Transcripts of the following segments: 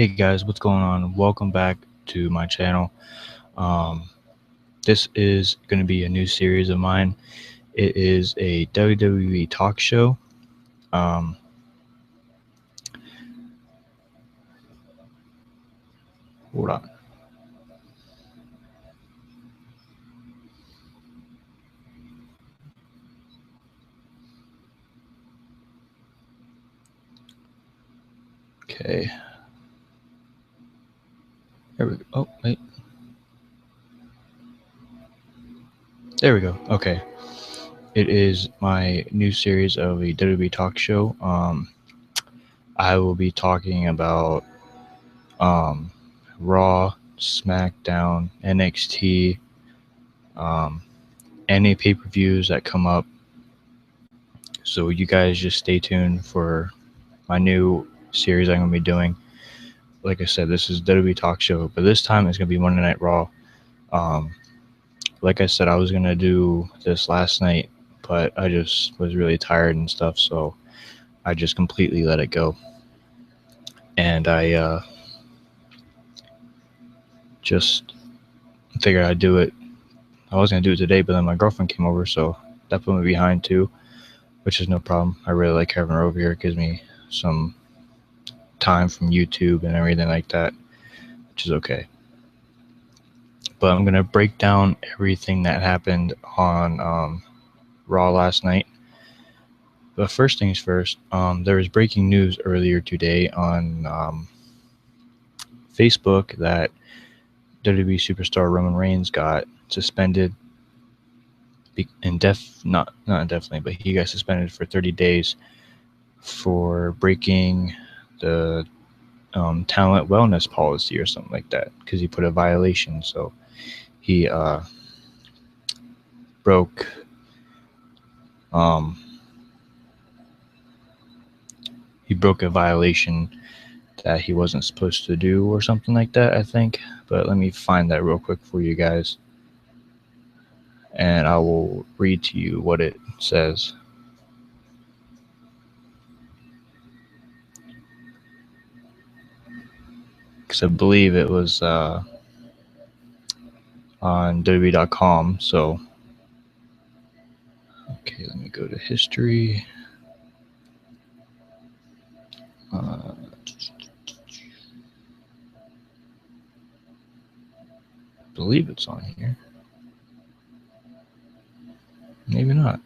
Hey guys, what's going on? Welcome back to my channel. Um, this is going to be a new series of mine. It is a WWE talk show. Um, Hold on. Okay. There we go. Oh, wait. There we go. Okay. It is my new series of a WWE talk show. I will be talking about um, Raw, SmackDown, NXT, um, any pay-per-views that come up. So you guys just stay tuned for my new series I'm going to be doing. Like I said, this is WWE Talk Show, but this time it's going to be Monday Night Raw. Um, like I said, I was going to do this last night, but I just was really tired and stuff, so I just completely let it go. And I just figured I'd do it. I was going to do it today, but then my girlfriend came over, so that put me behind too, which is no problem. I really like having her over here. It gives me some time from YouTube and everything like that, which is okay. But I'm going to break down everything that happened on Raw last night. But first things first, there was breaking news earlier today on Facebook that WWE superstar Roman Reigns got suspended not indefinitely, but he got suspended for 30 days for breaking the talent wellness policy or something like that, because he put a violation. So he broke he broke a violation that he wasn't supposed to do or something like that, I think. But let me find that real quick for you guys, and I will read to you what it says. Because I believe it was on WWE.com. So, okay, let me go to history. I believe it's on here. Maybe not.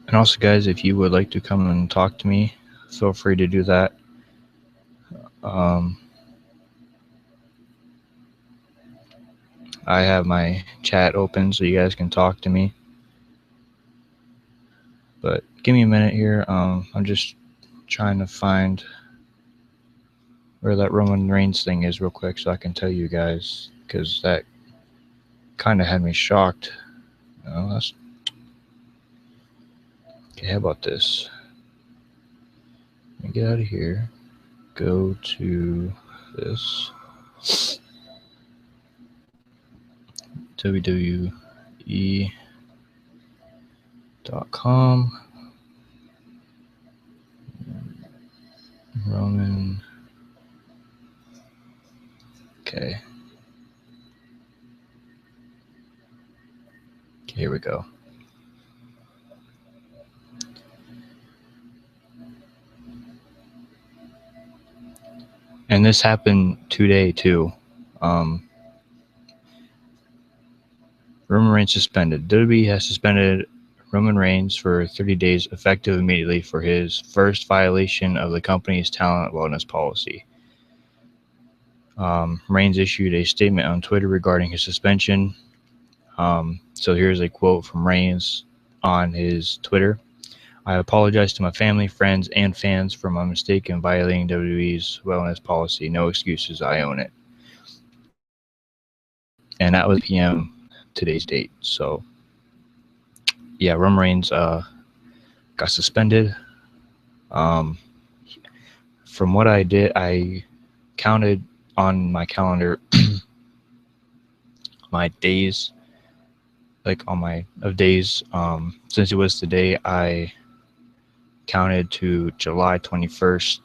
And also, guys, if you would like to come and talk to me, feel free to do that. I have my chat open so you guys can talk to me. But give me a minute here. I'm just trying to find where that Roman Reigns thing is real quick so I can tell you guys, because that kind of had me shocked. Okay, how about this? Let me get out of here. Go to this. WWE.com. Roman. Okay. Here we go. And this happened today too. Roman Reigns suspended. WWE has suspended Roman Reigns for 30 days, effective immediately, for his first violation of the company's talent wellness policy. Reigns issued a statement on Twitter regarding his suspension. So here's a quote from Reigns on his Twitter. I apologize to my family, friends, and fans for my mistake in violating WWE's wellness policy. No excuses, I own it. And that was PM today's date. So yeah, Roman Reigns got suspended. From what I did, I counted on my calendar my days, like on my days. Since it was today, I counted to July 21st,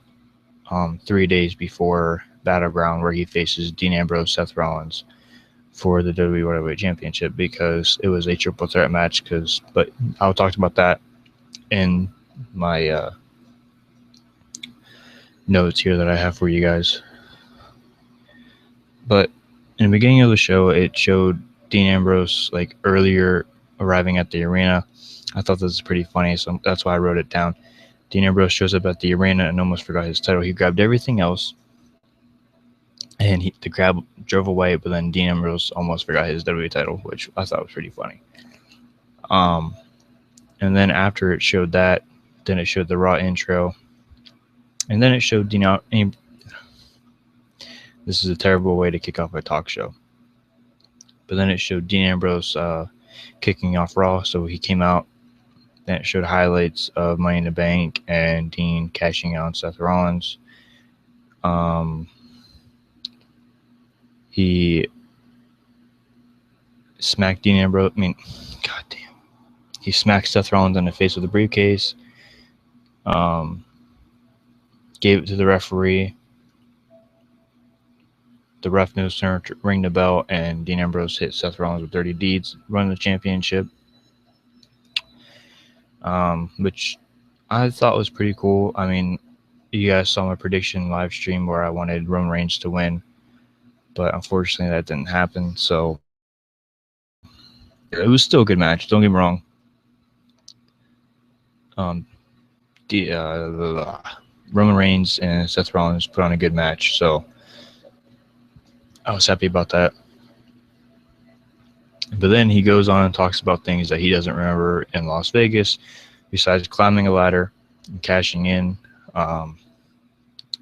3 days before Battleground, where he faces Dean Ambrose, Seth Rollins for the WWE World Championship, because it was a triple threat match. But I'll talk about that in my notes here that I have for you guys. But in the beginning of the show, it showed Dean Ambrose like earlier arriving at the arena. I thought this was pretty funny, so that's why I wrote it down. Dean Ambrose shows up at the arena and almost forgot his title. He grabbed everything else, and the grab drove away, but then Dean Ambrose almost forgot his WWE title, which I thought was pretty funny. And then after it showed that, then it showed the Raw intro, and then it showed Dean. This is a terrible way to kick off a talk show. But then it showed Dean Ambrose kicking off Raw, so he came out. Then it showed highlights of Money in the Bank and Dean cashing out on Seth Rollins. He smacked Dean Ambrose. Goddamn. He smacked Seth Rollins in the face with a briefcase. Gave it to the referee. The ref knows to ring the bell, and Dean Ambrose hit Seth Rollins with Dirty Deeds, running the championship. Which I thought was pretty cool. I mean, you guys saw my prediction live stream where I wanted Roman Reigns to win, but unfortunately that didn't happen. So it was still a good match. Don't get me wrong. Roman Reigns and Seth Rollins put on a good match, so I was happy about that. But then he goes on and talks about things that he doesn't remember in Las Vegas, besides climbing a ladder and cashing in,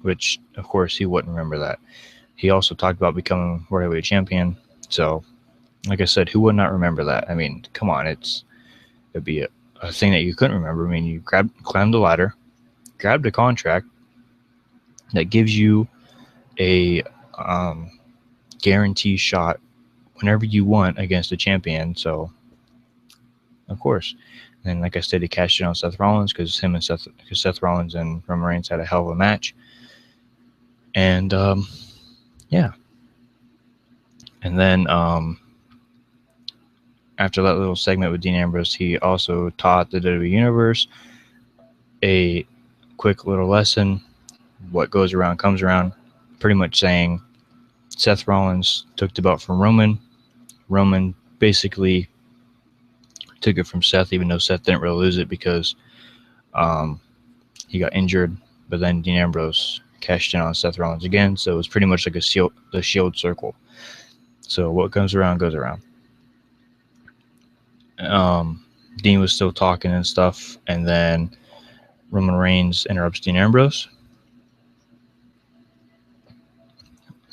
which, of course, he wouldn't remember that. He also talked about becoming World Heavyweight Champion. So, like I said, who would not remember that? I mean, come on, it'd be a thing that you couldn't remember. I mean, you climbed the ladder, grabbed a contract that gives you a guarantee shot whenever you want against a champion. So, of course. And like I said, he cashed in on Seth Rollins because Seth Rollins and Roman Reigns had a hell of a match. And yeah. And then after that little segment with Dean Ambrose, he also taught the WWE Universe a quick little lesson. What goes around comes around. Pretty much saying Seth Rollins took the belt from Roman. Roman basically took it from Seth, even though Seth didn't really lose it because he got injured. But then Dean Ambrose cashed in on Seth Rollins again, so it was pretty much like the Shield circle. So what comes around goes around. Dean was still talking and stuff, and then Roman Reigns interrupts Dean Ambrose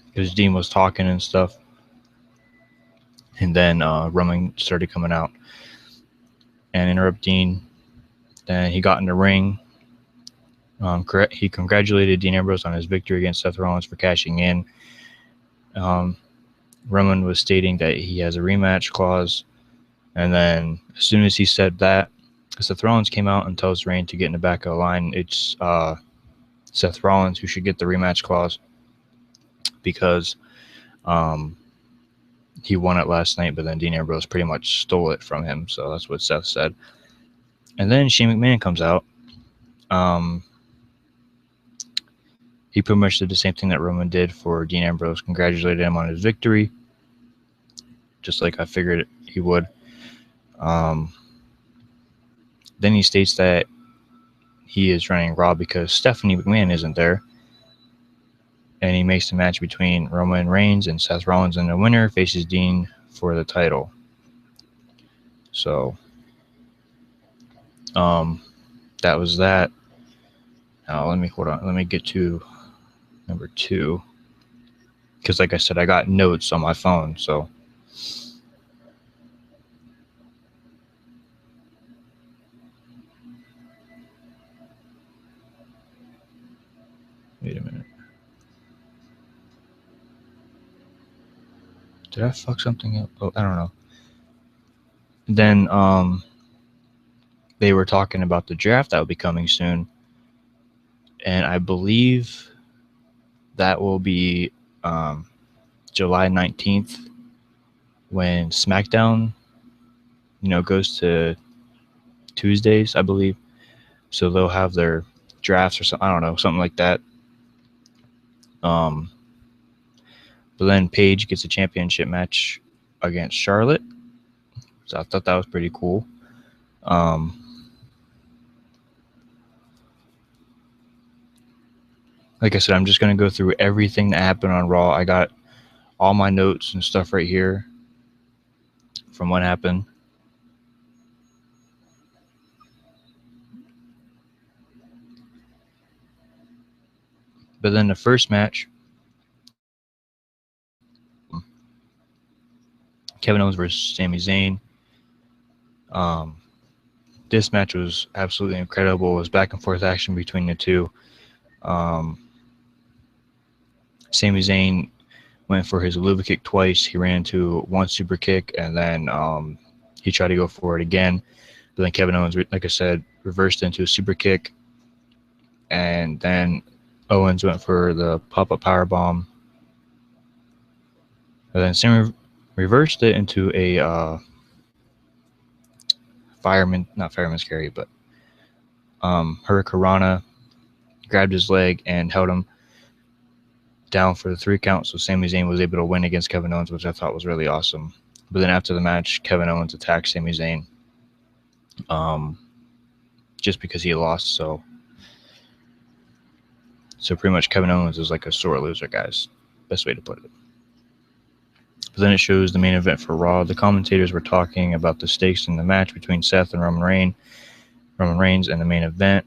because Dean was talking and stuff, and then Roman started coming out and interrupt Dean. Then he got in the ring. He congratulated Dean Ambrose on his victory against Seth Rollins for cashing in. Roman was stating that he has a rematch clause, and then as soon as he said that, Seth Rollins came out and tells Reigns to get in the back of the line. It's Seth Rollins who should get the rematch clause because he won it last night, but then Dean Ambrose pretty much stole it from him. So that's what Seth said. And then Shane McMahon comes out. He pretty much did the same thing that Roman did for Dean Ambrose, congratulated him on his victory, just like I figured he would. Then he states that he is running Raw because Stephanie McMahon isn't there. And he makes the match between Roman Reigns and Seth Rollins, and the winner faces Dean for the title. So, that was that. Now, let me get to number 2. Because, like I said, I got notes on my phone, so. Wait a minute. Did I fuck something up? Oh, I don't know. Then, they were talking about the draft that will be coming soon, and I believe that will be July 19th when SmackDown, goes to Tuesdays, I believe. So they'll have their drafts or something. I don't know, something like that. Um, but then Paige gets a championship match against Charlotte. So I thought that was pretty cool. Like I said, I'm just going to go through everything that happened on Raw. I got all my notes and stuff right here from what happened. But then the first match, Kevin Owens versus Sami Zayn. This match was absolutely incredible. It was back and forth action between the two. Sami Zayn went for his luva kick twice. He ran into one super kick, and then he tried to go for it again. But then Kevin Owens, like I said, reversed into a super kick, and then Owens went for the pop-up powerbomb. And then Sami reversed it into a not fireman's carry, but Hurricanrana, grabbed his leg and held him down for the 3 count. So Sami Zayn was able to win against Kevin Owens, which I thought was really awesome. But then after the match, Kevin Owens attacked Sami Zayn just because he lost. So pretty much Kevin Owens is like a sore loser, guys. Best way to put it. But then it shows the main event for Raw. The commentators were talking about the stakes in the match between Seth and Roman Reigns and the main event.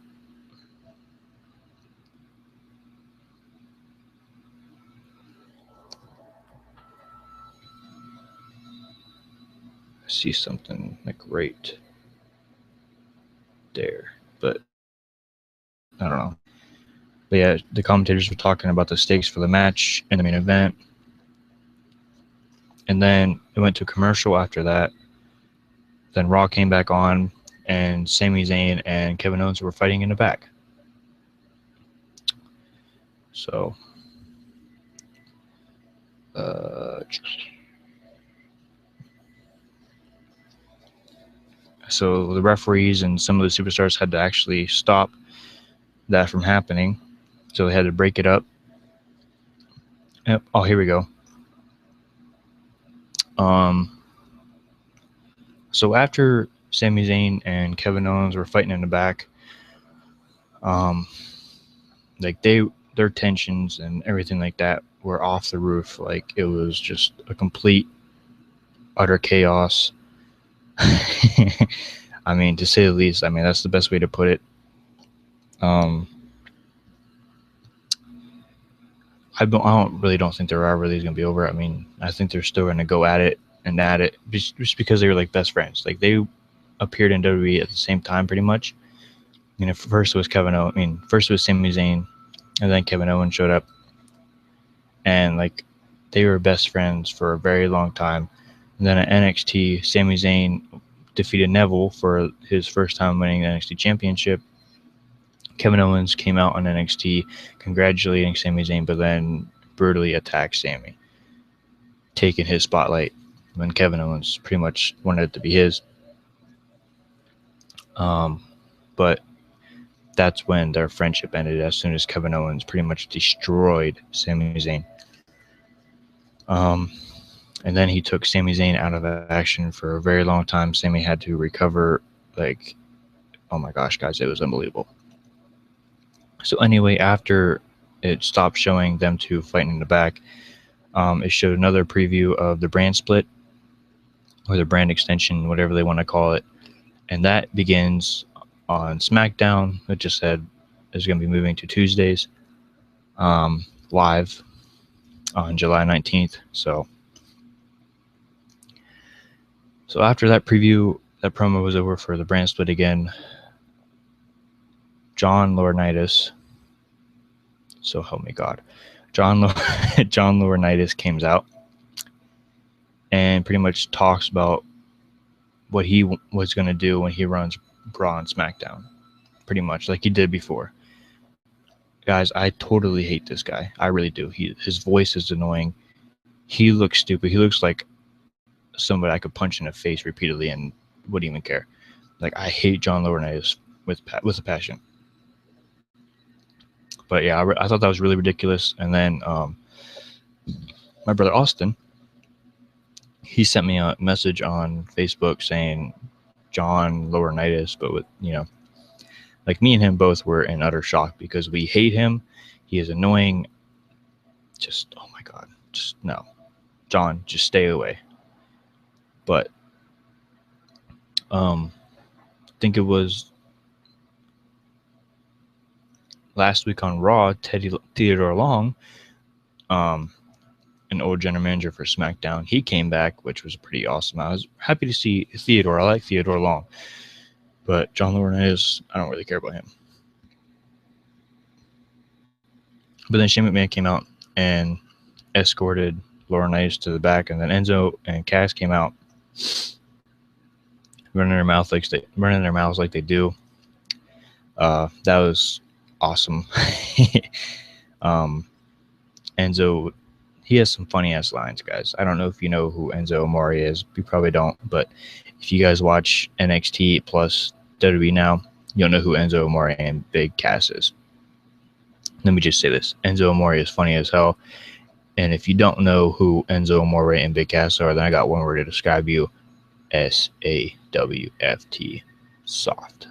I see something like right there, but I don't know. But yeah, the commentators were talking about the stakes for the match and the main event. And then it went to commercial after that. Then Raw came back on, and Sami Zayn and Kevin Owens were fighting in the back. So, so the referees and some of the superstars had to actually stop that from happening. So they had to break it up. Yep. Oh, here we go. So after Sami Zayn and Kevin Owens were fighting in the back, like their tensions and everything like that were off the roof. Like it was just a complete, utter chaos. I mean, to say the least. I mean, that's the best way to put it. I don't think there are really going to be over. I mean, I think they're still going to go at it just because they were like best friends. Like they appeared in WWE at the same time, pretty much. First it was first it was Sami Zayn, and then Kevin Owens showed up, and like they were best friends for a very long time. And then at NXT, Sami Zayn defeated Neville for his first time winning the NXT Championship. Kevin Owens came out on NXT congratulating Sami Zayn, but then brutally attacked Sami, taking his spotlight when Kevin Owens pretty much wanted it to be his. But that's when their friendship ended, as soon as Kevin Owens pretty much destroyed Sami Zayn. And then he took Sami Zayn out of action for a very long time. Sami had to recover. Like, oh my gosh, guys, it was unbelievable. So anyway, after it stopped showing them two fighting in the back, it showed another preview of the brand split, or the brand extension, whatever they want to call it. And that begins on SmackDown. It just said it's going to be moving to Tuesdays, live on July 19th. So after that preview, that promo was over for the brand split again. John Laurinaitis, so help me God, John Laurinaitis comes out and pretty much talks about what he was going to do when he runs Raw and SmackDown, pretty much like he did before. Guys, I totally hate this guy. I really do. His voice is annoying. He looks stupid. He looks like somebody I could punch in the face repeatedly and wouldn't even care. Like, I hate John Laurinaitis with a passion. But yeah, I thought that was really ridiculous. And then my brother Austin, he sent me a message on Facebook saying John Laurinaitis, but with, like, me and him both were in utter shock because we hate him. He is annoying. Just, oh my God, just no. John, just stay away. But I think it was last week on Raw, Theodore Long, an old general manager for SmackDown, he came back, which was pretty awesome. I was happy to see Theodore. I like Theodore Long. But John Laurinaitis, I don't really care about him. But then Shane McMahon came out and escorted Laurinaitis to the back, and then Enzo and Cass came out, running their mouths like they do. That was awesome. Enzo, he has some funny ass lines, guys. I don't know if you know who Enzo Amore is. You probably don't, but if you guys watch NXT plus WWE now, you'll know who Enzo Amore and Big Cass is. Let me just say this: Enzo Amore is funny as hell. And if you don't know who Enzo Amore and Big Cass are, then I got one word to describe you: SAWFT, soft.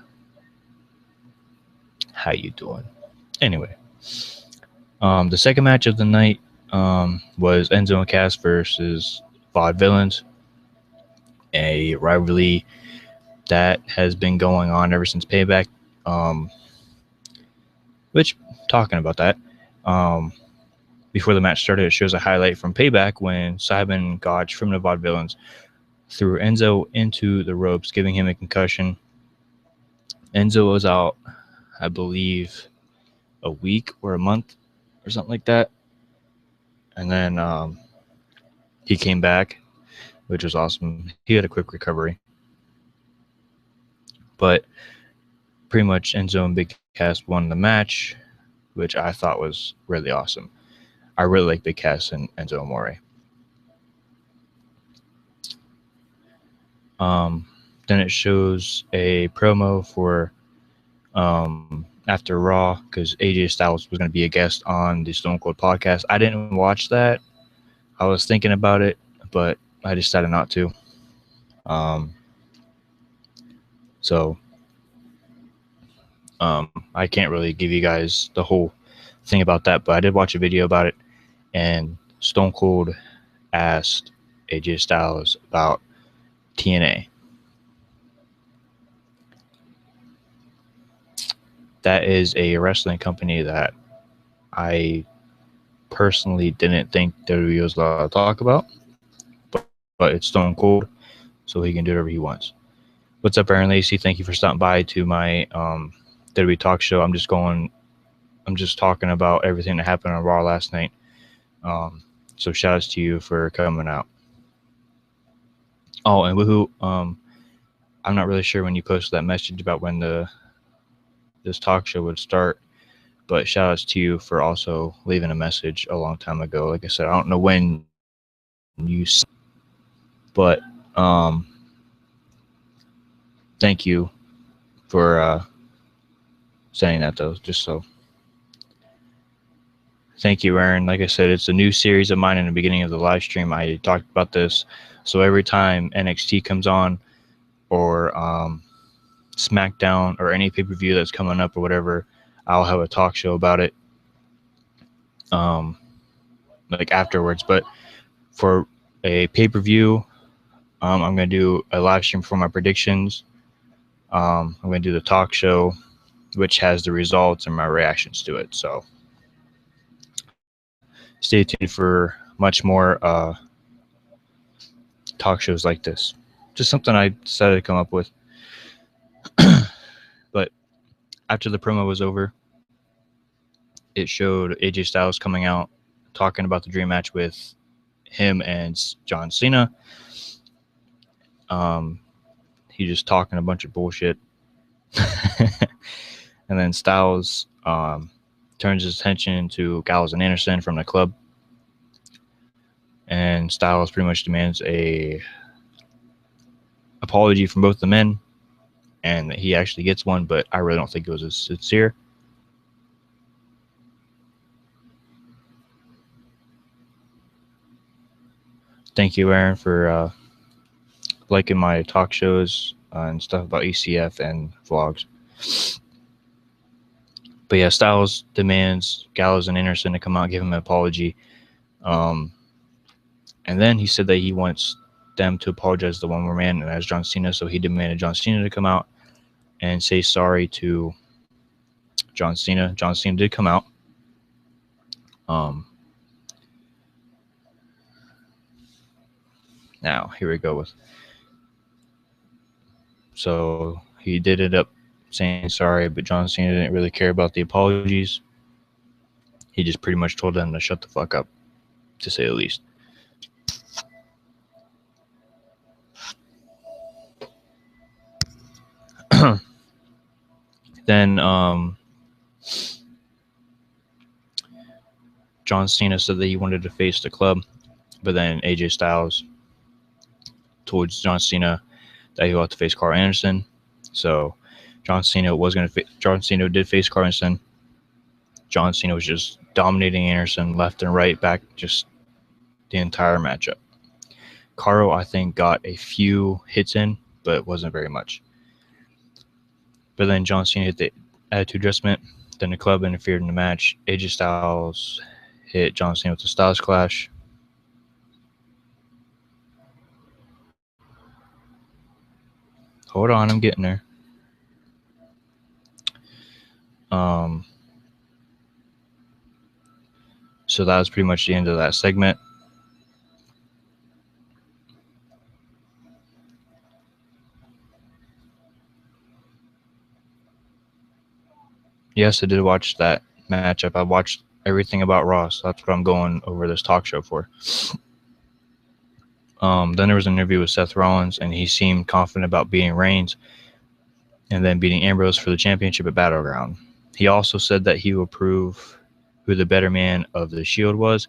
How you doing? Anyway, the second match of the night was Enzo and Cass versus Vaudevillains, a rivalry that has been going on ever since Payback. Which, talking about that, before the match started, it shows a highlight from Payback when Simon Gotch from the Vaudevillains threw Enzo into the ropes, giving him a concussion. Enzo was out, I believe, a week or a month or something like that. And then he came back, which was awesome. He had a quick recovery. But pretty much Enzo and Big Cass won the match, which I thought was really awesome. I really like Big Cass and Enzo Amore. Then it shows a promo for after Raw, because AJ Styles was going to be a guest on the Stone Cold podcast. I didn't watch that. I was thinking about it, but I decided not to. So I can't really give you guys the whole thing about that, but I did watch a video about it, and Stone Cold asked AJ Styles about TNA. That is a wrestling company that I personally didn't think WWE was allowed to talk about, but it's Stone Cold, so he can do whatever he wants. What's up, Aaron Lacey? Thank you for stopping by to my WWE talk show. I'm just talking about everything that happened on Raw last night. So shout outs to you for coming out. Oh, and woohoo! I'm not really sure when you posted that message about when this talk show would start, but shout outs to you for also leaving a message a long time ago. Like I said, I don't know when you, but thank you for saying that, though. Just so. Thank you, Aaron. Like I said, it's a new series of mine in the beginning of the live stream. I talked about this. So every time NXT comes on, or SmackDown, or any pay-per-view that's coming up or whatever, I'll have a talk show about it like afterwards. But for a pay-per-view, I'm going to do a live stream for my predictions. I'm going to do the talk show, which has the results and my reactions to it. So stay tuned for much more talk shows like this. Just something I decided to come up with. But after the promo was over, it showed AJ Styles coming out talking about the dream match with him and John Cena. He just talking a bunch of bullshit. And then Styles turns his attention to Gallows and Anderson from the club. And Styles pretty much demands a apology from both the men. And he actually gets one, but I really don't think it was as sincere. Thank you, Aaron, for liking my talk shows and stuff about ECF and vlogs. But yeah, Styles demands Gallows and Anderson to come out and give him an apology. And then he said that he wants them to apologize to one more man, and that's John Cena. So he demanded John Cena to come out and say sorry to John Cena. John Cena did come out. Now, here we go. So he did end up saying sorry, but John Cena didn't really care about the apologies. He just pretty much told them to shut the fuck up, to say the least. Then John Cena said that he wanted to face the club, but then AJ Styles told John Cena that he would have to face Carl Anderson. So John Cena did face Carl Anderson. John Cena was just dominating Anderson left and right, back, just the entire matchup. Carl, I think, got a few hits in, but it wasn't very much. But then John Cena hit the attitude adjustment. Then the club interfered in the match. AJ Styles hit John Cena with the Styles Clash. Hold on, I'm getting there. So that was pretty much the end of that segment. Yes, I did watch that matchup. I watched everything about Raw, so that's what I'm going over this talk show for. Then there was an interview with Seth Rollins, and he seemed confident about beating Reigns and then beating Ambrose for the championship at Battleground. He also said that he will prove who the better man of the Shield was.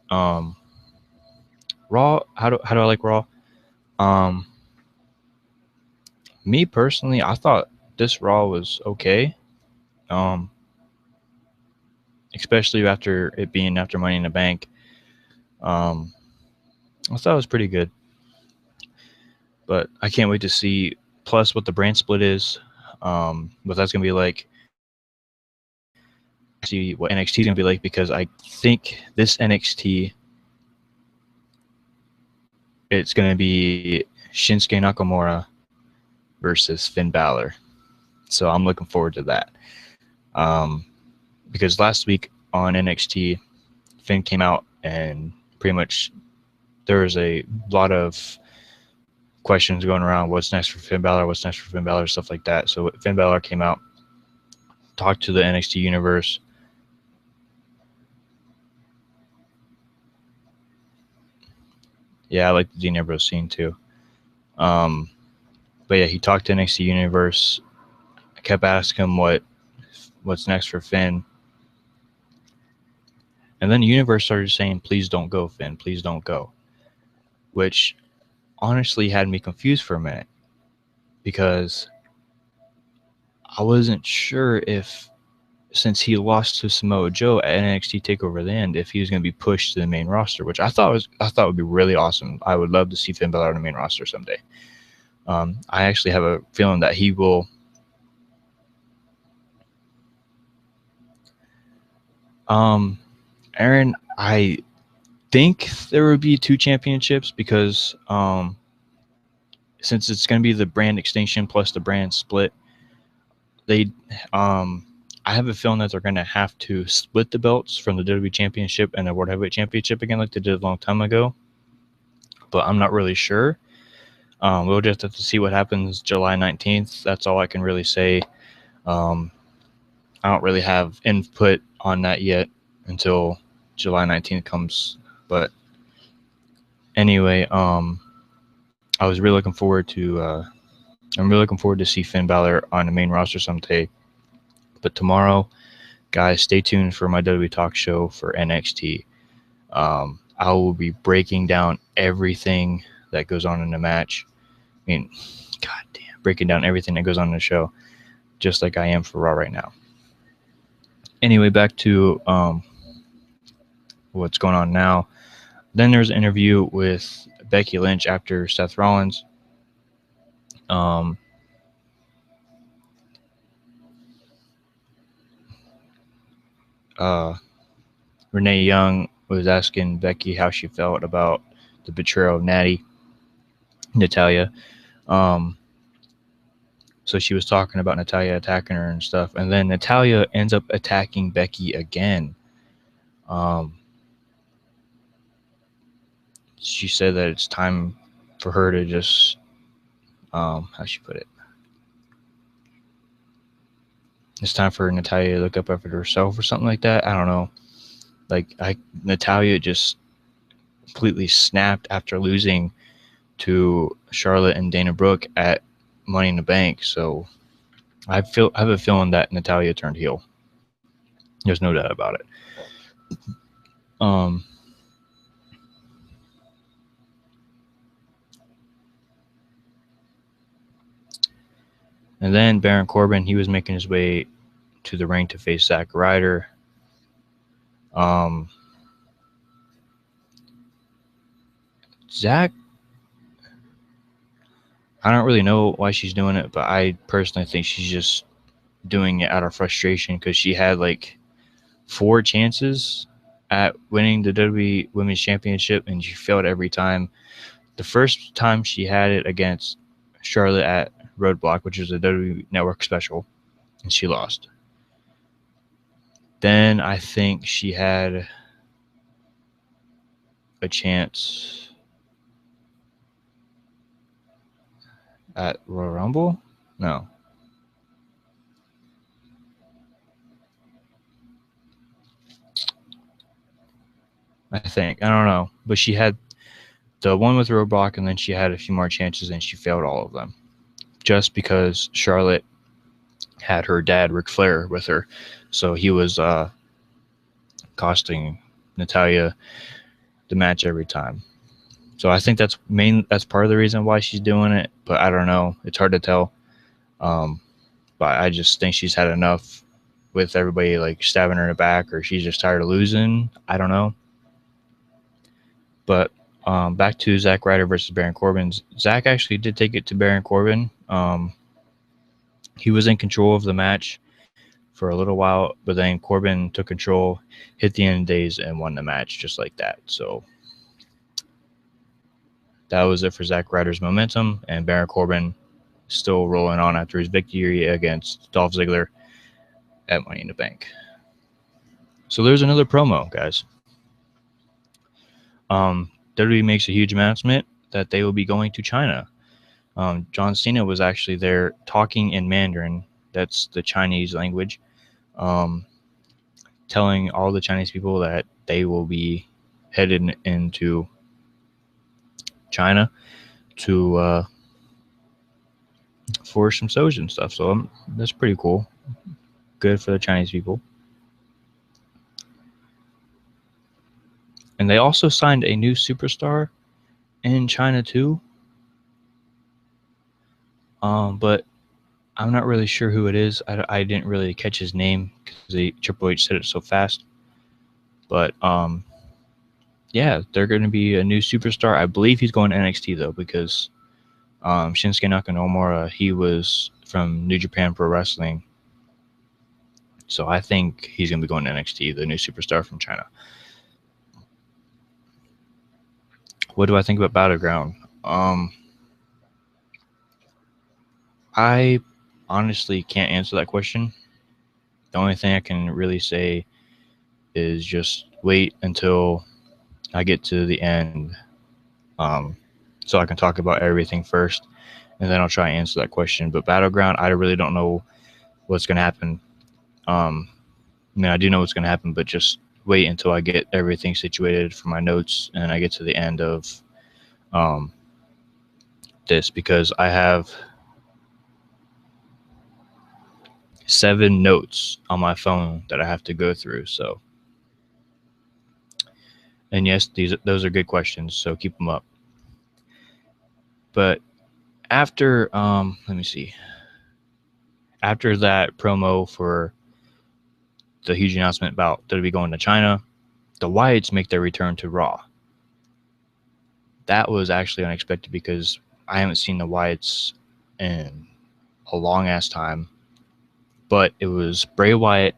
Raw, how do I like Raw? Me personally, I thought this Raw was okay. Especially after it being after Money in the Bank. I thought it was pretty good. But I can't wait to see, plus what the brand split is, what that's going to be like. See what NXT is going to be like, because I think this NXT, it's going to be Shinsuke Nakamura versus Finn Balor. So I'm looking forward to that. Because last week on NXT, Finn came out and pretty much there was a lot of questions going around. What's next for Finn Balor? What's next for Finn Balor? Stuff like that. So Finn Balor came out, talked to the NXT universe. Yeah, I like the Dean Ambrose scene too. But yeah, he talked to NXT universe. I kept asking him what's next for Finn. And then the universe started saying, please don't go, Finn. Please don't go. Which honestly had me confused for a minute, because I wasn't sure if, since he lost to Samoa Joe at NXT TakeOver the End, if he was going to be pushed to the main roster, which I thought would be really awesome. I would love to see Finn Balor on the main roster someday. I actually have a feeling that he will. Aaron, I think there would be 2 championships, because since it's going to be the brand extinction plus the brand split, I have a feeling that they're going to have to split the belts from the WWE Championship and the World Heavyweight Championship again, like they did a long time ago. But I'm not really sure. We'll just have to see what happens July 19th. That's all I can really say. I don't really have input on that yet until July 19th comes. But anyway, I was really looking forward to I'm really looking forward to see Finn Balor on the main roster someday. But tomorrow, guys, stay tuned for my WWE Talk Show for NXT. I will be breaking down everything that goes on in the match. I mean, god damn, breaking down everything that goes on in the show, just like I am for Raw right now. Anyway, back to what's going on now. Then there's an interview with Becky Lynch after Seth Rollins. Renee Young was asking Becky how she felt about the betrayal of Natalya. So she was talking about Natalya attacking her and stuff, and then Natalya ends up attacking Becky again. She said that it's time for her to just, how she put it? It's time for Natalya to look up after herself or something like that. I don't know. Natalya just completely snapped after losing to Charlotte and Dana Brooke at Money in the Bank. So I have a feeling that Natalya turned heel. There's no doubt about it. And then Baron Corbin, he was making his way to the ring to face Zack Ryder. Zack, I don't really know why she's doing it, but I personally think she's just doing it out of frustration because she had like 4 chances at winning the WWE Women's Championship and she failed every time. The first time she had it against Charlotte at Roadblock, which was a WWE Network special, and she lost. Then I think she had a chance at Royal Rumble? No. I think. I don't know. But she had the one with Roadblock, and then she had a few more chances, and she failed all of them. Just because Charlotte had her dad, Ric Flair, with her. So he was costing Natalya the match every time. So I think that's part of the reason why she's doing it, but I don't know. It's hard to tell. But I just think she's had enough with everybody like stabbing her in the back, or she's just tired of losing. I don't know. But back to Zack Ryder versus Baron Corbin. Zack actually did take it to Baron Corbin. He was in control of the match for a little while, but then Corbin took control, hit the end days, and won the match just like that. So that was it for Zack Ryder's momentum, and Baron Corbin still rolling on after his victory against Dolph Ziggler at Money in the Bank. So there's another promo, guys. WWE makes a huge announcement that they will be going to China. John Cena was actually there talking in Mandarin, that's the Chinese language, telling all the Chinese people that they will be headed into China to for some shows and stuff. So that's pretty cool. Good for the Chinese people. And they also signed a new superstar in China too. But I'm not really sure who it is. I didn't really catch his name because Triple H said it so fast. But yeah, they're going to be a new superstar. I believe he's going to NXT though, because Shinsuke Nakamura, he was from New Japan Pro Wrestling. So I think he's going to be going to NXT, the new superstar from China. What do I think about Battleground? I honestly can't answer that question. The only thing I can really say is just wait until I get to the end, so I can talk about everything first, and then I'll try and answer that question. But Battleground, I really don't know what's going to happen. I mean, I do know what's going to happen, but just wait until I get everything situated for my notes and I get to the end of this, because I have 7 notes on my phone that I have to go through. So, and yes, those are good questions, so keep them up. But after let me see. After that promo for the huge announcement about WWE going to China, the Wyatts make their return to Raw. That was actually unexpected because I haven't seen the Wyatts in a long ass time. But it was Bray Wyatt,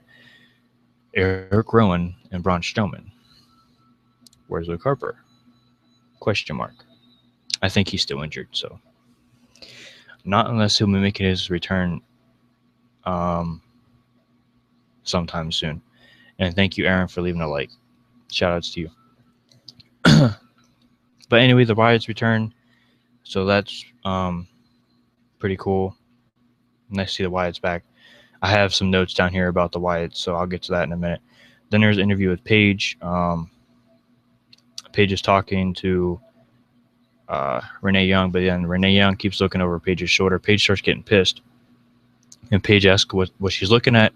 Eric Rowan, and Braun Strowman. Where's Luke Harper? Question mark. I think he's still injured, so not unless he'll be making his return sometime soon. And thank you, Aaron, for leaving a like. Shoutouts to you. But anyway, the Wyatts return, so that's pretty cool. Nice to see the Wyatts back. I have some notes down here about the Wyatts, so I'll get to that in a minute. Then there's an interview with Paige. Paige is talking to Renee Young, but then Renee Young keeps looking over Paige's shoulder. Paige starts getting pissed, and Paige asks what she's looking at,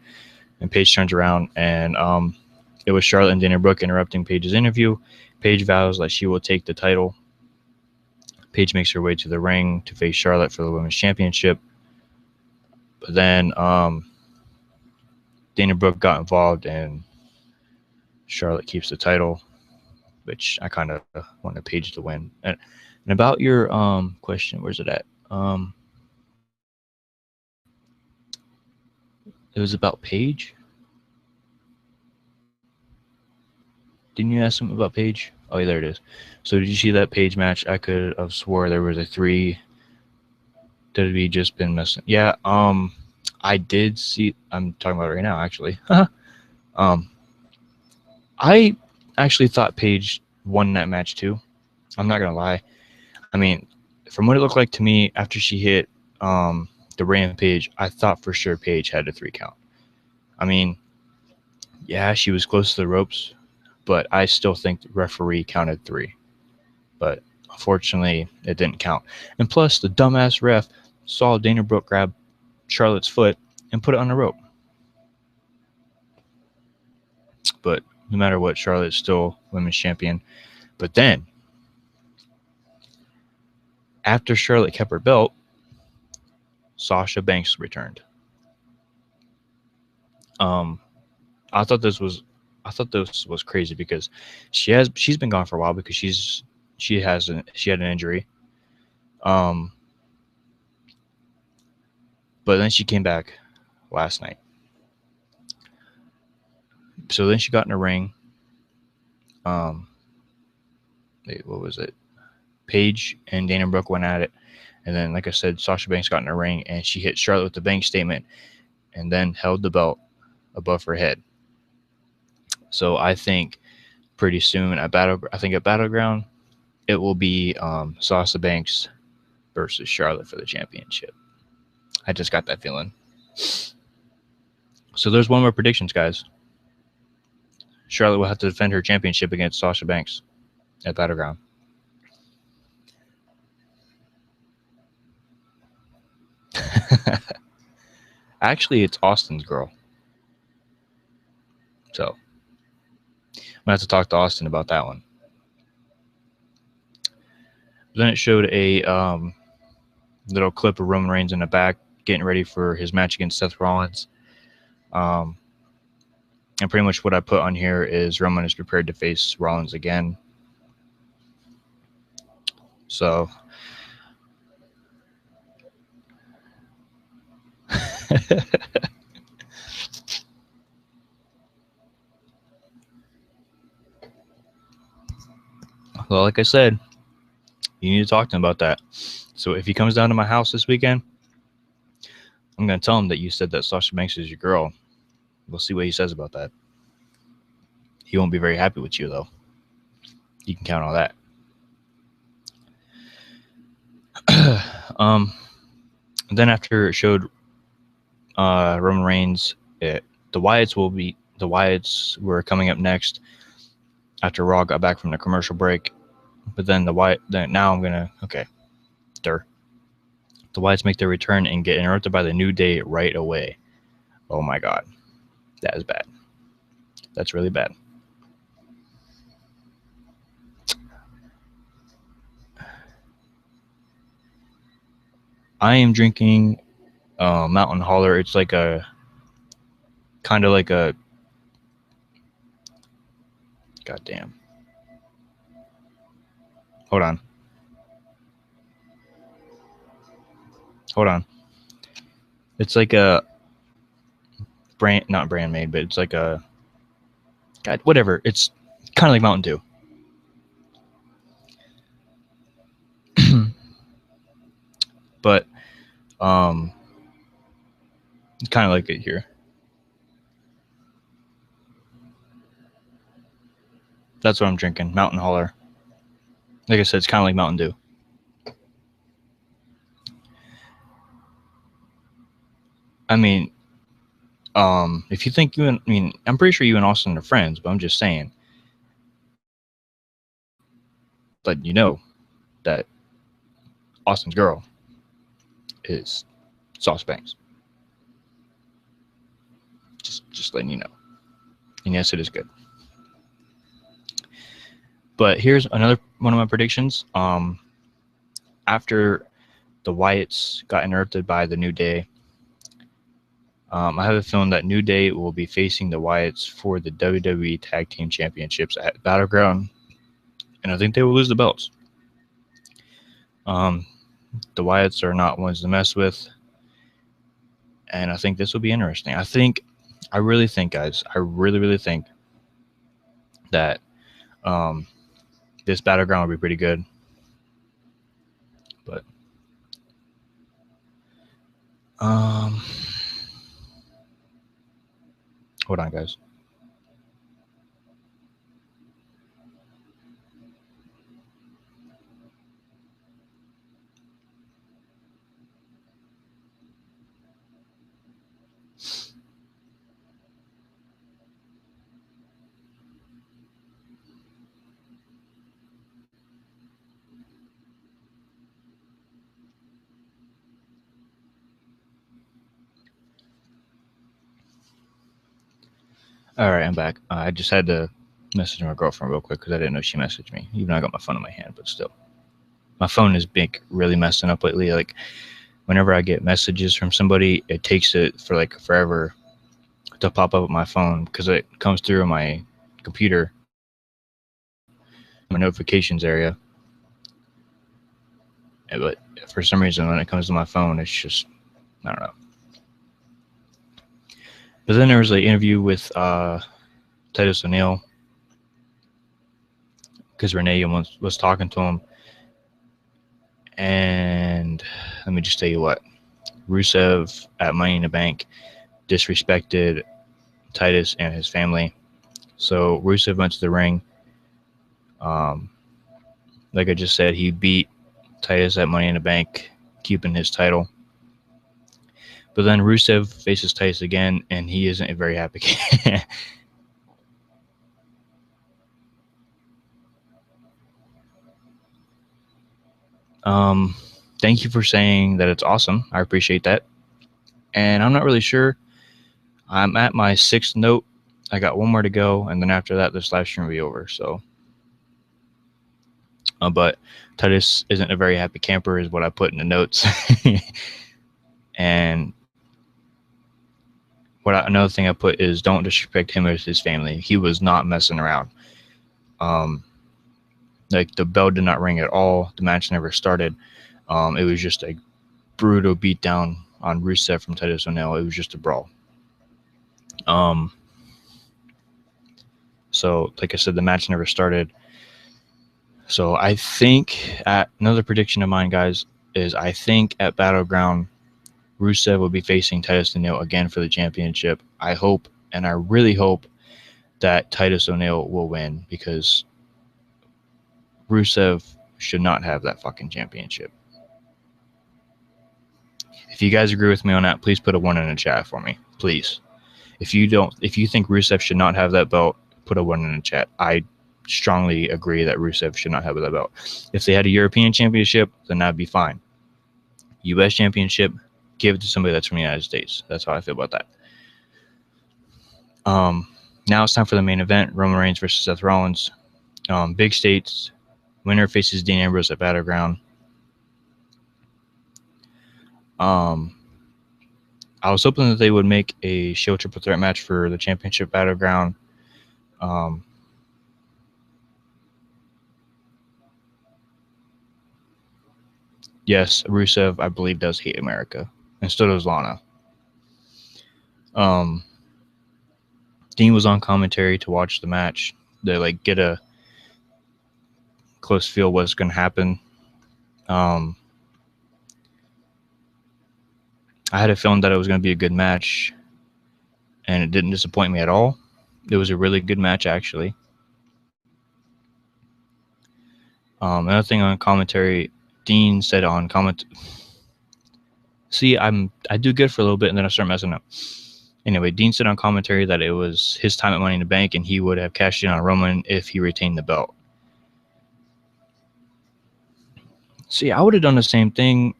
and Paige turns around, and it was Charlotte and Dana Brooke interrupting Paige's interview. Paige vows that she will take the title. Paige makes her way to the ring to face Charlotte for the Women's Championship. But then Dana Brooke got involved, and Charlotte keeps the title, which I kind of wanted Paige to win. And about your question, where's it at? It was about Paige. Didn't you ask him about Paige? Oh, yeah, there it is. So did you see that Paige match? I could have swore there was a 3 WWE just been missing. Yeah, I did see. I'm talking about it right now, actually. I actually thought Paige won that match too. I'm not gonna lie. I mean, from what it looked like to me after she hit the Rampage, I thought for sure Paige had a 3 count. I mean, yeah, she was close to the ropes, but I still think the referee counted 3. But unfortunately, it didn't count. And plus, the dumbass ref saw Dana Brooke grab Charlotte's foot and put it on the rope. But no matter what, Charlotte's still women's champion. But then, after Charlotte kept her belt, Sasha Banks returned. I thought this was crazy because she's been gone for a while because she had an injury. But then she came back last night. So then she got in a ring. What was it? Paige and Dana Brooke went at it. And then, like I said, Sasha Banks got in a ring and she hit Charlotte with the bank statement and then held the belt above her head. So I think pretty soon at Battleground, it will be Sasha Banks versus Charlotte for the championship. I just got that feeling. So there's one more predictions, guys. Charlotte will have to defend her championship against Sasha Banks at Battleground. Actually, it's Austin's girl. So I'm gonna have to talk to Austin about that one. Then it showed a little clip of Roman Reigns in the back getting ready for his match against Seth Rollins. And pretty much what I put on here is Roman is prepared to face Rollins again. So well, like I said, you need to talk to him about that. So if he comes down to my house this weekend, I'm going to tell him that you said that Sasha Banks is your girl. We'll see what he says about that. He won't be very happy with you, though. You can count on that. Then after it showed Roman Reigns, the Wyatts were coming up next after Raw got back from the commercial break. But then the Wyatts make their return and get interrupted by the New Day right away. Oh my God. That is bad. That's really bad. I am drinking Mountain Holler. It's like a kind of like a goddamn. Hold on. Hold on. It's like a brand, not brand made, but it's like a God, whatever. It's kind of like Mountain Dew, but it's kind of like it here. That's what I'm drinking. Mountain Holler. Like I said, it's kind of like Mountain Dew. I mean, if you think you and I mean, I'm pretty sure you and Austin are friends, but I'm just saying. But you know that Austin's girl is Sauce Banks. Just letting you know. And yes, it is good. But here's another one of my predictions. After the Wyatts got interrupted by the New Day, I have a feeling that New Day will be facing the Wyatts for the WWE Tag Team Championships at Battleground, and I think they will lose the belts. The Wyatts are not ones to mess with, and I think this will be interesting. I really think, guys, I really think that this Battleground will be pretty good. But hold on, guys. All right, I'm back. I just had to message my girlfriend real quick because I didn't know she messaged me. Even though I got my phone in my hand, but still, my phone has been really messing up lately. Like whenever I get messages from somebody, it takes it for like forever to pop up on my phone because it comes through my computer, my notifications area. But for some reason, when it comes to my phone, it's just I don't know. But then there was an interview with Titus O'Neil because Renee was talking to him, and let me just tell you what, Rusev at Money in the Bank disrespected Titus and his family. So Rusev went to the ring. Like I just said, he beat Titus at Money in the Bank, keeping his title. But then Rusev faces Titus again, and he isn't very happy. Thank you for saying that it's awesome. I appreciate that. And I'm not really sure. I'm at my 6th note. I got one more to go, and then after that, this live stream will be over. So, but Titus isn't a very happy camper, is what I put in the notes. And another thing I put is don't disrespect him or his family. He was not messing around. Like the bell did not ring at all. The match never started. It was just a brutal beatdown on Rusev from Titus O'Neil. It was just a brawl. So, like I said, the match never started. So I think another prediction of mine, guys, is I think at Battleground, Rusev will be facing Titus O'Neil again for the championship. I hope, and I really hope, that Titus O'Neil will win because Rusev should not have that fucking championship. If you guys agree with me on that, please put a 1 in the chat for me, please. If you think Rusev should not have that belt, put a 1 in the chat. I strongly agree that Rusev should not have that belt. If they had a European championship, then that'd be fine. US championship, give it to somebody that's from the United States. That's how I feel about that. Now it's time for the main event: Roman Reigns versus Seth Rollins. Big states. Winner faces Dean Ambrose at Battleground. I was hoping that they would make a show triple threat match for the championship Battleground. Yes, Rusev, I believe, does hate America, and so does Lana. Dean was on commentary to watch the match. They get a close feel what's going to happen. I had a feeling that it was going to be a good match, and it didn't disappoint me at all. It was a really good match, actually. Another thing on commentary, Dean said on comment. See, I do good for a little bit, and then I start messing up. Anyway, Dean said on commentary that it was his time at Money in the Bank, and he would have cashed in on Roman if he retained the belt. See, I would have done the same thing.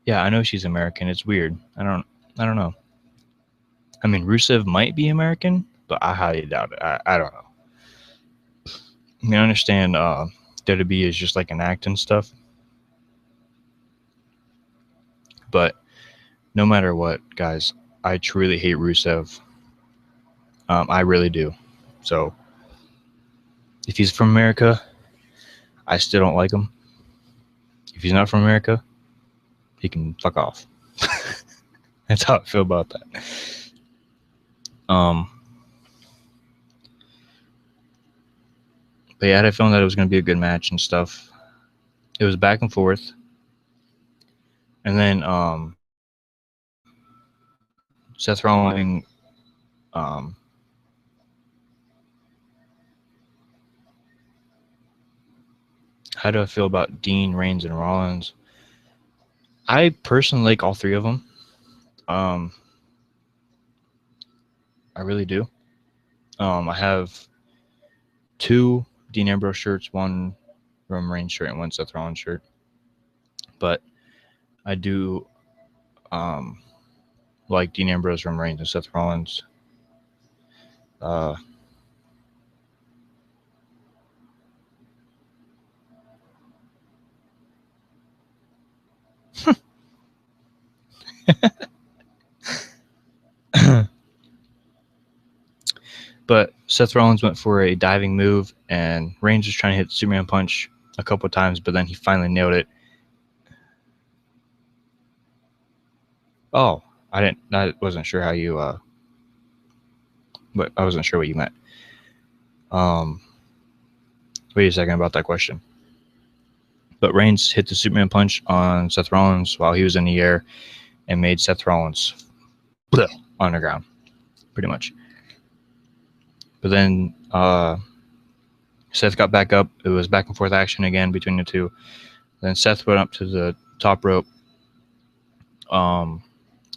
Yeah, I know she's American. It's weird. I don't know. I mean, Rusev might be American, but I highly doubt it. I don't know. I mean, I understand WWE is just like an act and stuff. But no matter what, guys, I truly hate Rusev. I really do. So if he's from America, I still don't like him. If he's not from America, he can fuck off. That's how I feel about that. But yeah, I had a feeling that it was going to be a good match and stuff. It was back and forth. And then Seth Rollins how do I feel about Dean, Reigns, and Rollins? I personally like all three of them. I really do. I have 2 Dean Ambrose shirts, 1 Roman Reigns shirt, and 1 Seth Rollins shirt. But I do like Dean Ambrose, Roman Reigns, and Seth Rollins. But Seth Rollins went for a diving move, and Reigns was trying to hit the Superman punch a couple of times, but then he finally nailed it. Oh, I wasn't sure how you but I wasn't sure what you meant. Wait a second about that question. But Reigns hit the Superman punch on Seth Rollins while he was in the air and made Seth Rollins on the ground, pretty much. But then Seth got back up. It was back and forth action again between the two. Then Seth went up to the top rope.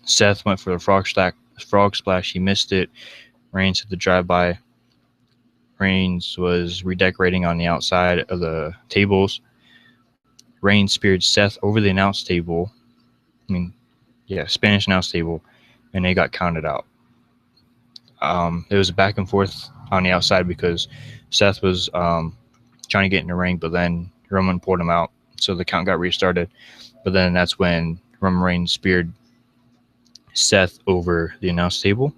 Seth went for the frog splash. He missed it. Reigns hit the drive-by. Reigns was redecorating on the outside of the tables. Reigns speared Seth over the announce table. Spanish announce table, and they got counted out. It was back and forth on the outside because Seth was trying to get in the ring, but then Roman pulled him out, so the count got restarted. But then that's when Roman Reigns speared Seth over the announce table.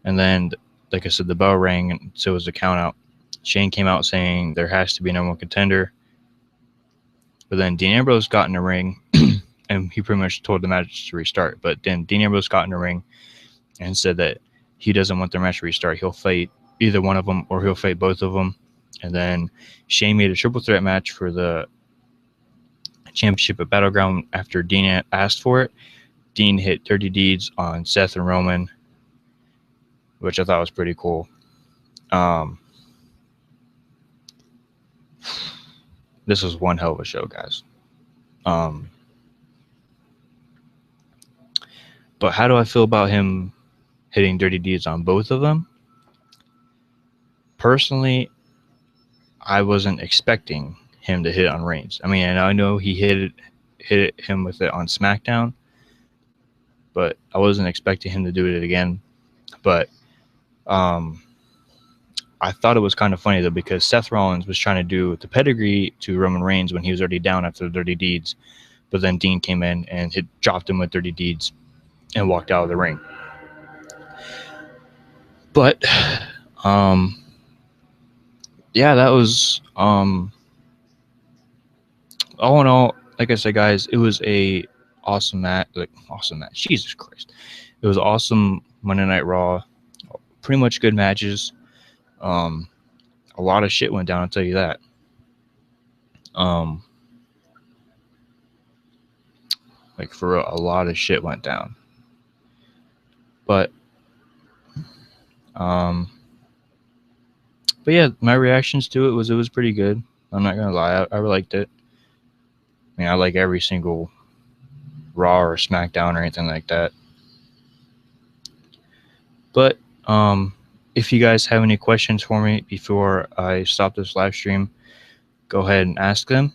And then, like I said, the bell rang, and so was the count out. Shane came out saying there has to be no one contender. But then Dean Ambrose got in the ring, and he pretty much told the match to restart. But then Dean Ambrose got in the ring and said that he doesn't want their match to restart. He'll fight either one of them, or he'll fight both of them. And then Shane made a triple threat match for the championship at Battleground after Dean asked for it. Dean hit Dirty Deeds on Seth and Roman, which I thought was pretty cool. This was one hell of a show, guys. But how do I feel about him hitting Dirty Deeds on both of them? Personally, I wasn't expecting him to hit on Reigns. I mean, and I know he hit him with it on SmackDown, but I wasn't expecting him to do it again. But um, I thought it was kind of funny though, because Seth Rollins was trying to do the pedigree to Roman Reigns when he was already down after the Dirty Deeds, but then Dean came in and had dropped him with Dirty Deeds and walked out of the ring. But um, yeah, that was all in all. Like I said, guys, it was a awesome match. Jesus Christ, it was awesome Monday Night Raw. Pretty much good matches. Um, a lot of shit went down. I'll tell you that. Um, like for real, a lot of shit went down. But um, but yeah, my reactions to it was pretty good. I'm not gonna lie, I liked it. I mean, I like every single Raw or SmackDown or anything like that. But if you guys have any questions for me before I stop this live stream, go ahead and ask them,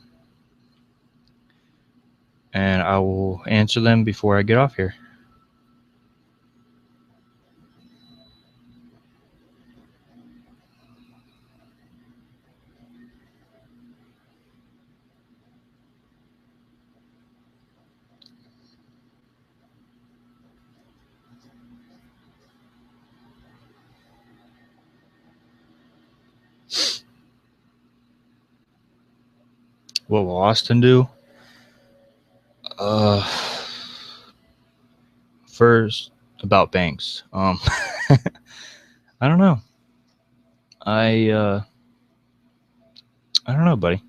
and I will answer them before I get off here. What will Austin do? Uh, First about Banks. I don't know. I uh, I don't know, buddy.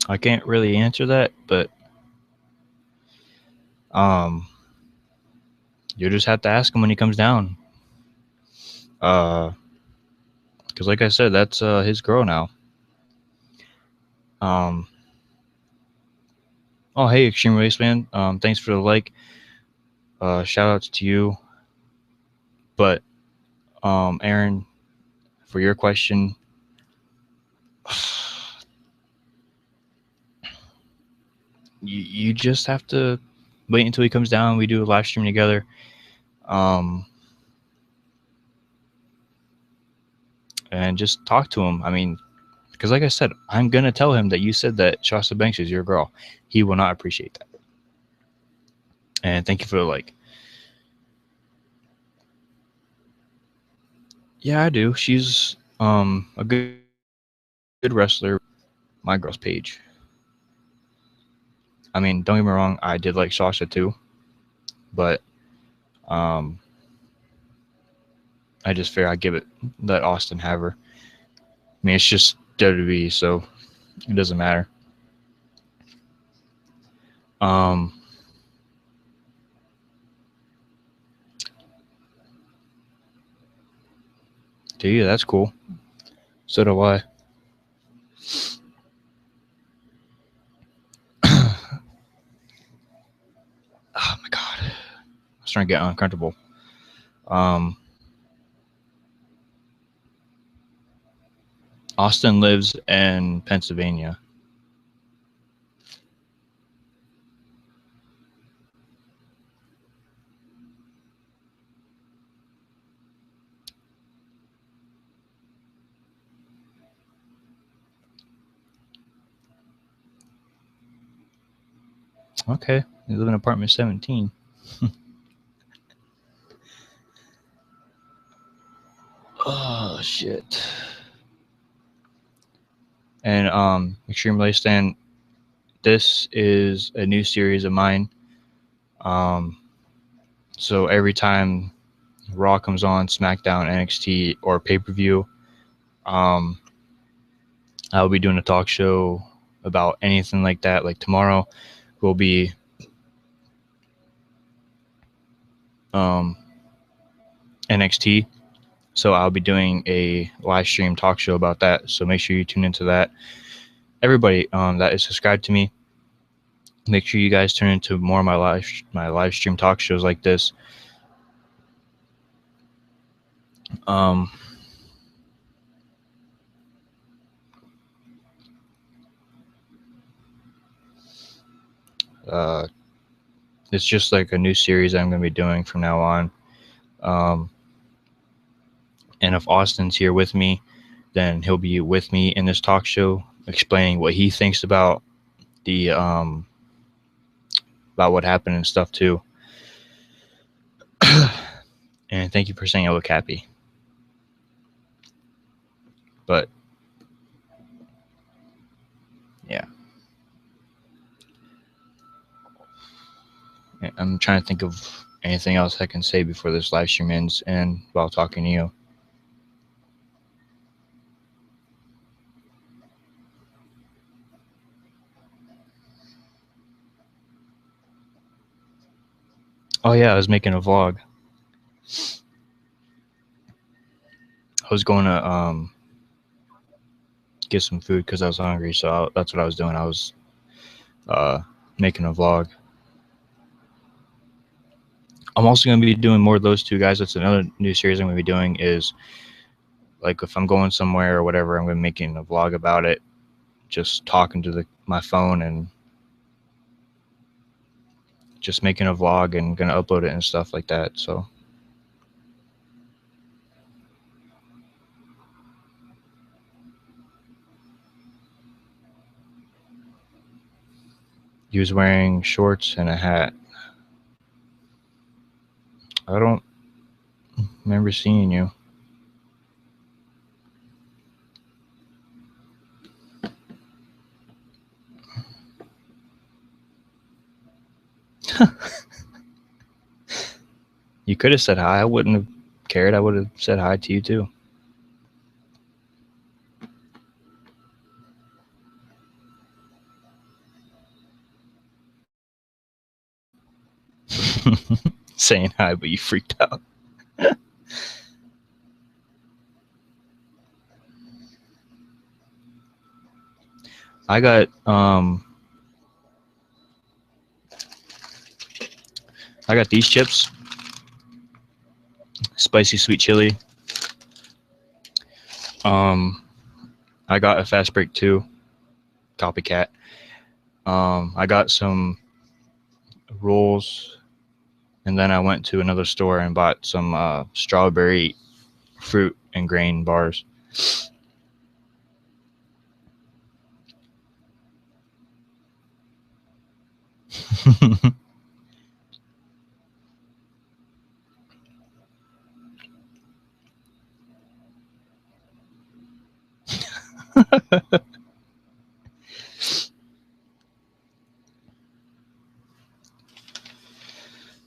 I can't really answer that, but um, you'll just have to ask him when he comes down. Because like I said, that's his girl now. Um, oh hey, Extreme Wasteman. Thanks for the like. Shout outs to you. But Aaron, for your question, you just have to wait until he comes down. We do a live stream together. Um, and just talk to him. I mean, because like I said, I'm gonna tell him that you said that Shasta Banks is your girl. He will not appreciate that. And thank you for the like. Yeah, I do. She's a good wrestler. My girl's Paige. I mean, don't get me wrong, I did like Sasha too, but um, I just figure I give it let Austin have her. I mean, it's just WWE, so it doesn't matter. Um, do you? That's cool. So do I. Oh my god, I was starting to get uncomfortable. Um, Austin lives in Pennsylvania. Okay, you live in apartment 17. Oh shit. And Extreme Lifespan, this is a new series of mine. Um, so every time Raw comes on, SmackDown, NXT, or pay per view, um, I'll be doing a talk show about anything like that. Like tomorrow will be um, NXT. So I'll be doing a live stream talk show about that. So make sure you tune into that. Everybody that is subscribed to me, make sure you guys turn into more of my live stream talk shows like this. Um, uh, It's just like a new series I'm going to be doing from now on. And if Austin's here with me, then he'll be with me in this talk show, explaining what he thinks about the about what happened and stuff too. And thank you for saying I look happy. But yeah, I'm trying to think of anything else I can say before this live stream ends and while talking to you. Oh yeah, I was making a vlog. I was going to get some food because I was hungry, so that's what I was doing. I was making a vlog. I'm also going to be doing more of those two, guys. That's another new series I'm going to be doing, is like if I'm going somewhere or whatever, I'm going to be making a vlog about it, just talking to my phone and just making a vlog and going to upload it and stuff like that. So he was wearing shorts and a hat. I don't remember seeing you. You could have said hi. I wouldn't have cared. I would have said hi to you too. Saying hi, but you freaked out. I got these chips, spicy sweet chili. I got a fast break too, copycat. I got some rolls, and then I went to another store and bought some strawberry fruit and grain bars.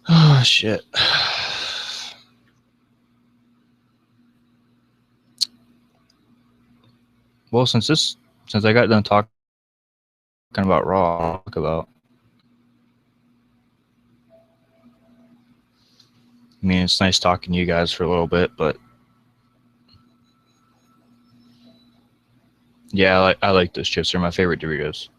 Oh shit. Well, since I got done talking about Raw, I'll talk about. I mean, it's nice talking to you guys for a little bit, but yeah, I like those chips. They're my favorite Doritos.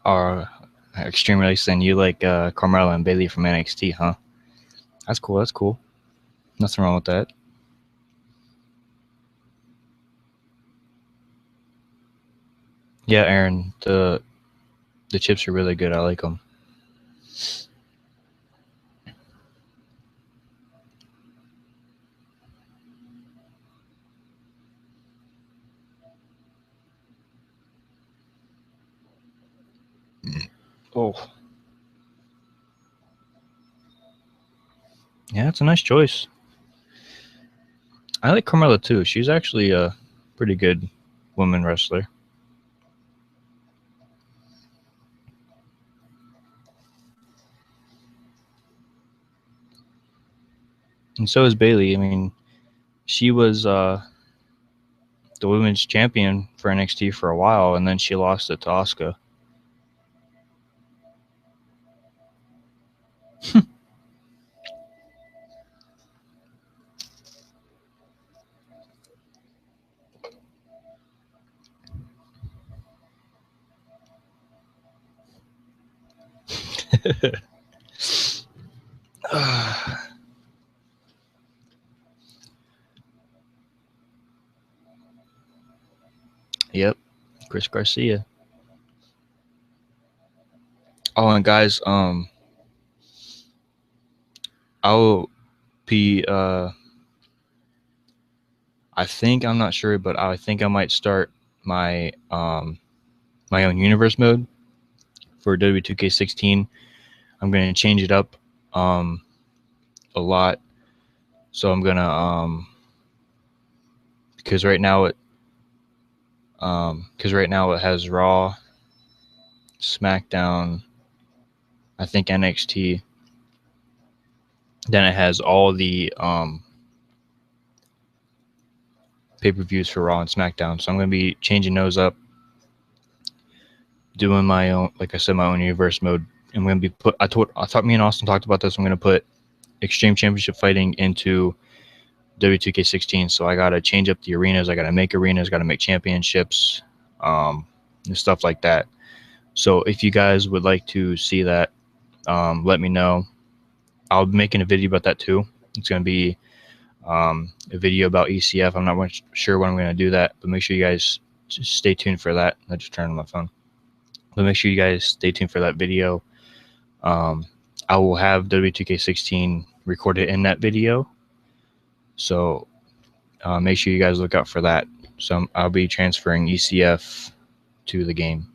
Are extremely nice. And you like Carmelo and Bailey from NXT, huh? That's cool. That's cool. Nothing wrong with that. Yeah, Aaron, the chips are really good. I like them. Oh, yeah, it's a nice choice. I like Carmella too. She's actually a pretty good woman wrestler. and so is Bailey. I mean, she was the women's champion for NXT for a while, and then she lost it to Asuka. Yep, Chris Garcia. Oh, and guys, I'll be I think, I'm not sure, but I think I might start my my own universe mode for W2K16. I'm gonna change it up a lot. So I'm gonna because right now it has Raw, SmackDown, I think NXT. Then it has all the pay-per-views for Raw and SmackDown. So I'm gonna be changing those up, doing my own, like I said, my own universe mode. I'm gonna be I thought me and Austin talked about this. I'm gonna put Extreme Championship Fighting into W2K16. So I gotta change up the arenas. I gotta make championships, and stuff like that. So if you guys would like to see that, let me know. I'll be making a video about that too. It's gonna be a video about ECF. I'm not sure when I'm gonna do that, but make sure you guys just stay tuned for that. I just turned on my phone. But make sure you guys stay tuned for that video. I will have W2K16 recorded in that video. So make sure you guys look out for that. So I'll be transferring ECF to the game.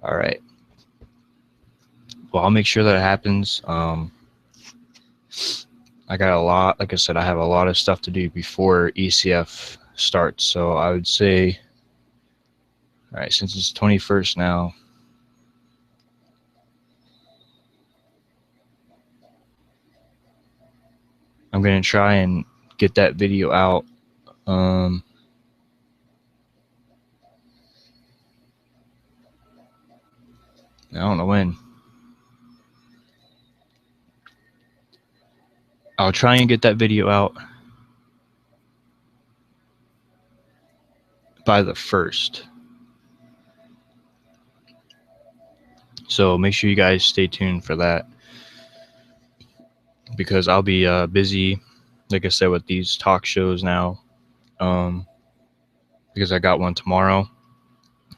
All right. Well, I'll make sure that it happens. I got a lot, like I said, I have a lot of stuff to do before ECF starts. So I would say, all right, since it's 21st now, I'm going to try and get that video out. I don't know when. I'll try and get that video out by the 1st. So make sure you guys stay tuned for that, because I'll be busy, like I said, with these talk shows now, because I got one tomorrow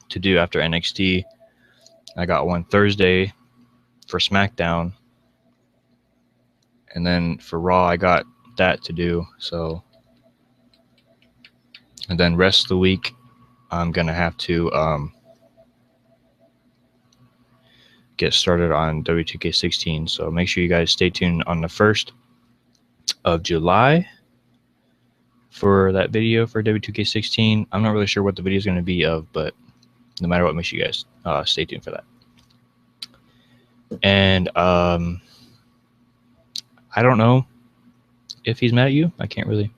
to do after NXT. I got one Thursday for SmackDown, and then for Raw I got that to do. So, and then rest of the week I'm gonna have to get started on W2K16. So make sure you guys stay tuned on the 1st of July for that video for W2K16. I'm not really sure what the video is going to be of, but no matter what, make sure you guys stay tuned for that. And I don't know if he's mad at you. I can't really.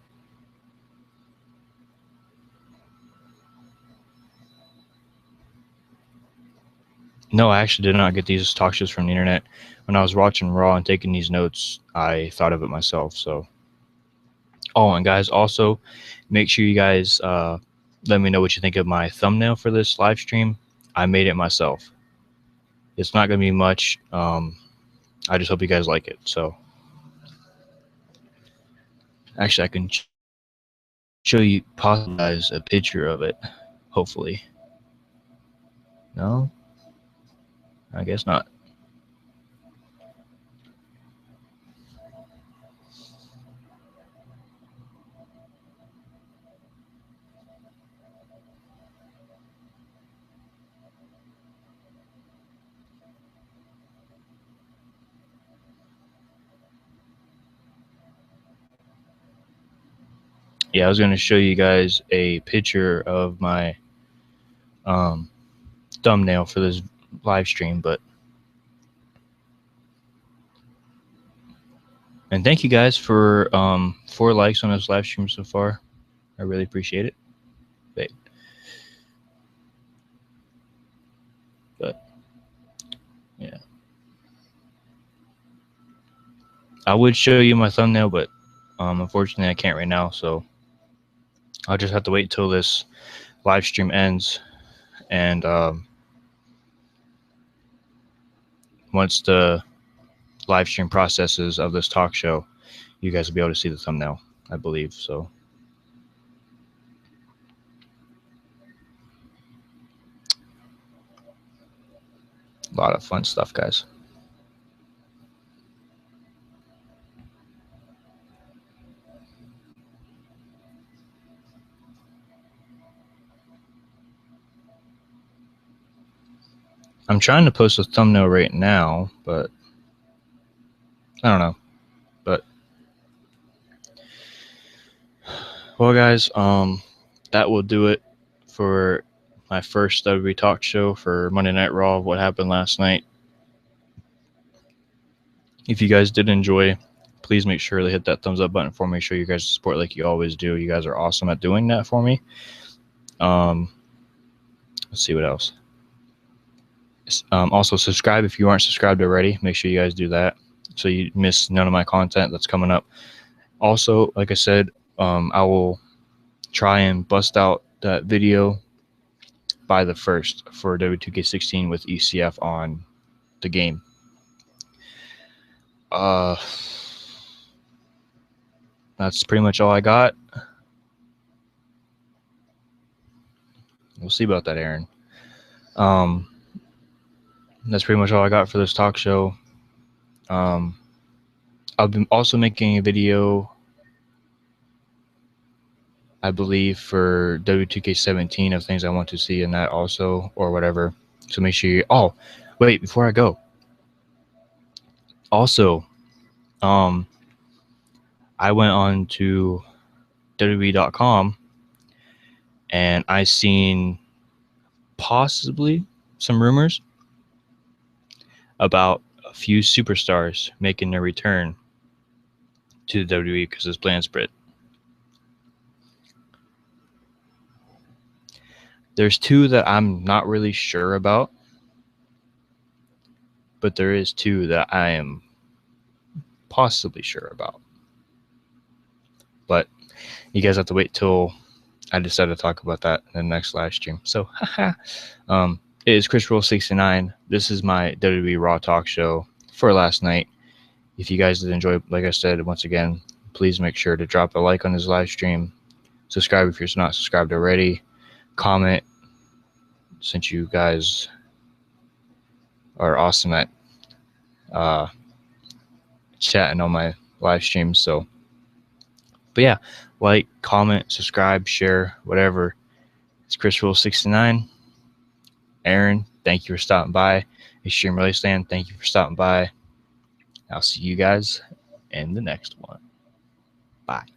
No, I actually did not get these talk shows from the internet. When I was watching Raw and taking these notes, I thought of it myself. So, oh, and guys, also make sure you guys let me know what you think of my thumbnail for this live stream. I made it myself. It's not going to be much. I just hope you guys like it. So, actually, I can show you, possibly, guys, a picture of it. Hopefully. No? I guess not. Yeah, I was going to show you guys a picture of my thumbnail for this live stream, but and thank you guys for 4 likes on this live stream so far. I really appreciate it. But yeah, I would show you my thumbnail, but unfortunately I can't right now, so I'll just have to wait till this live stream ends, and once the live stream processes of this talk show, you guys will be able to see the thumbnail, I believe. So a lot of fun stuff, guys. I'm trying to post a thumbnail right now, but I don't know. But well, guys, that will do it for my first WWE talk show for Monday Night Raw. What happened last night? If you guys did enjoy, please make sure to hit that thumbs up button for me. Show you guys support like you always do. You guys are awesome at doing that for me. Let's see what else. Also, subscribe if you aren't subscribed already. Make sure you guys do that so you miss none of my content that's coming up. Also, like I said, I will try and bust out that video by the 1st for W2K16 with ECF on the game. That's pretty much all I got. We'll see about that, Aaron. That's pretty much all I got for this talk show. I've been also making a video, I believe, for W2K17 of things I want to see in that also, or whatever. So make sure you... Oh, wait, before I go. Also, I went on to WWE.com and I seen possibly some rumors about a few superstars making their return to the WWE because it's planned spread. There's 2 that I'm not really sure about, but there is 2 that I am possibly sure about. But you guys have to wait till I decide to talk about that in the next live stream. So, it is Chris Roll 69. This is my WWE Raw Talk Show for last night. If you guys did enjoy, like I said, once again, please make sure to drop a like on this live stream. Subscribe if you're not subscribed already. Comment, since you guys are awesome at chatting on my live streams. So, but yeah, like, comment, subscribe, share, whatever. It's Chris Rule 69. Aaron, thank you for stopping by. Extreme Relay Stand, thank you for stopping by. I'll see you guys in the next one. Bye.